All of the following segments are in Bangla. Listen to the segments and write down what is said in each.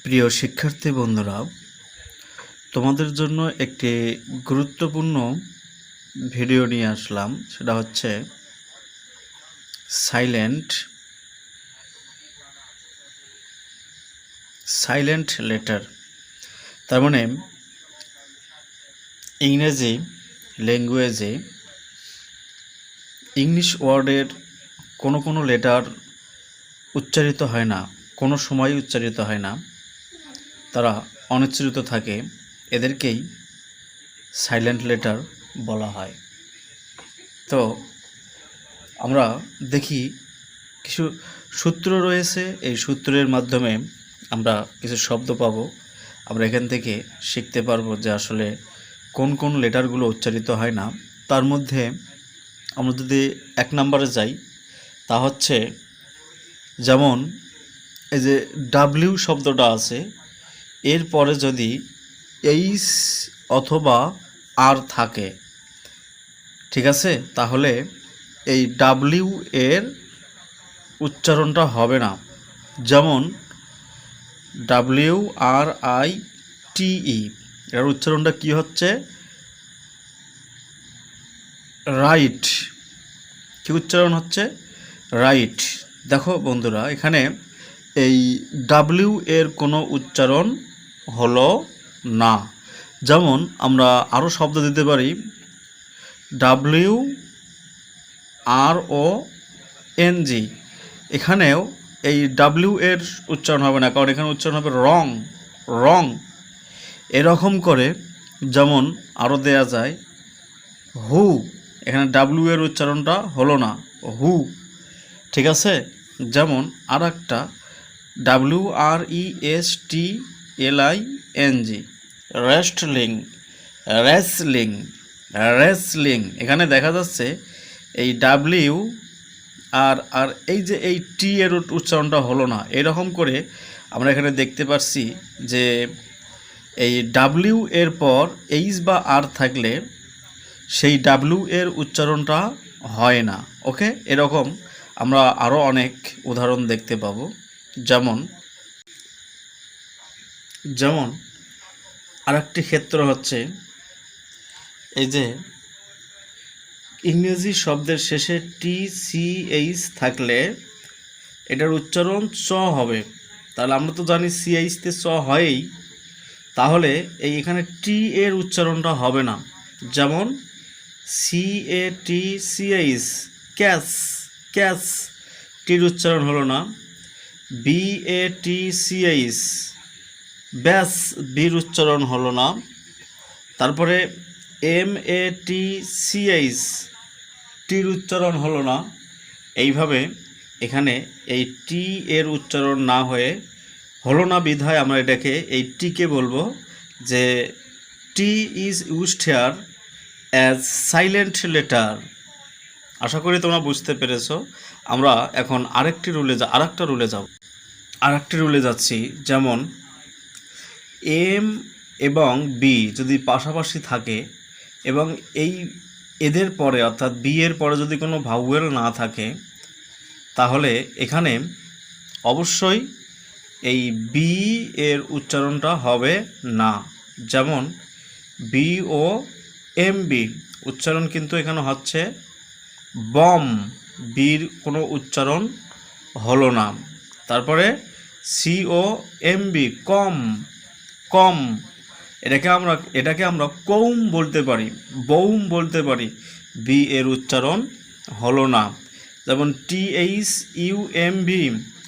প্রিয় শিক্ষার্থী বন্ধুরা, তোমাদের জন্য একটি গুরুত্বপূর্ণ ভিডিও নিয়ে আসলাম। সেটা হচ্ছে সাইলেন্ট লেটার। তার মানে ইংরেজি ল্যাঙ্গুয়েজে ইংলিশ ওয়ার্ডের কোনো লেটার উচ্চারিত হয় না, কোনো সময় উচ্চারিত হয় না, তারা অনুচ্চারিত থাকে। এদেরকেই সাইলেন্ট লেটার বলা হয়। তো আমরা দেখি কিছু সূত্র রয়েছে, এই সূত্রের মাধ্যমে আমরা কিছু শব্দ পাবো। আমরা এখান থেকে শিখতে পারবো যে আসলে কোন কোন লেটারগুলো উচ্চারিত হয় না। তার মধ্যে আমরা যদি 1 নম্বরে যাই, তা হচ্ছে যেমন এই যে ডাব্লিউ শব্দটা আছে, এরপরে যদি এইচ অথবা আর থাকে, ঠিক আছে, তাহলে এই ডাব্লিউ এর উচ্চারণটা হবে না। যেমন WRITE, এর উচ্চারণটা কি হচ্ছে? রাইট। কি উচ্চারণ হচ্ছে? রাইট। দেখো বন্ধুরা, এখানে এই ডাব্লিউ এর কোনো উচ্চারণ হলো না। যেমন আমরা আরও শব্দ দিতে পারি, WRONG। এখানেও এই ডাব্লিউ এর উচ্চারণ হবে না, কারণ এখানে উচ্চারণ হবে রং। এরকম করে যেমন আরও দেয়া যায় হু, এখানে ডাব্লিউ এর উচ্চারণটা হলো না, হু, ঠিক আছে। যেমন আর একটা WRESTLING, রেসলিং। এখানে দেখা যাচ্ছে এই ডাব্লিউ আর এই যে এই টি এর উচ্চারণটা হলো না। এরকম করে আমরা এখানে দেখতে পাচ্ছি যে এই ডাব্লিউ এর পর এইচ বা আর থাকলে সেই ডাব্লিউ এর উচ্চারণটা হয় না। ওকে, এরকম আমরা আরও অনেক উদাহরণ দেখতে পাবো। যেমন আরেকটি ক্ষেত্র হচ্ছে এই যে ইংরেজি শব্দের শেষে TCH থাকলে এটার উচ্চারণ চ হবে। তাহলে আমরা তো জানি CH তে চ হয়ই, তাহলে এখানে টি এর উচ্চারণটা হবে না। যেমন CATCH, ক্যাচ, টির উচ্চারণ হলো না। BATCH, ব্যাস, বির উচ্চারণ হলো না। তারপরে MATCH, টির উচ্চারণ হলো না। এইভাবে এখানে এই টি এর উচ্চারণ না হলো না বিধায় আমরা এটাকে এই টিকে বলবো যে T is used here as silent letter. আশা করি তোমরা বুঝতে পেরেছো। আমরা এখন আরেকটি রুলে যাচ্ছি। যেমন এম এবং বি যদি পাশাপাশি থাকে এবং এদের পরে অর্থাৎ বি এর পরে যদি কোনো ভাউয়েল না থাকে, তাহলে এখানে অবশ্যই এই বি এর উচ্চারণটা হবে না। যেমন BOMB উচ্চারণ কিন্তু এখানে হচ্ছে বম, বির কোনো উচ্চারণ হলো না। তারপরে COMB, কম, এটাকে আমরা কৌম বলতে পারি, বৌম বলতে পারি, বি এর উচ্চারণ হলো না। যেমন THUMB,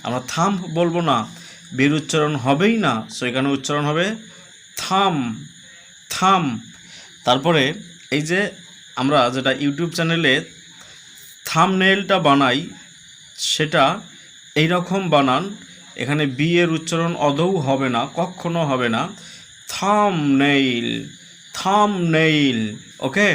আমরা থাম বলবো না, বির উচ্চারণ হবেই না, সো এখানে উচ্চারণ হবে থাম। তারপরে এই যে আমরা যেটা ইউটিউব চ্যানেলে থাম্বনেইলটা বানাই, সেটা এই রকম বানান। এখানে বি এর উচ্চারণ আদৌ হবে না, কখনো হবে না, থাম্বনেইল। ওকে।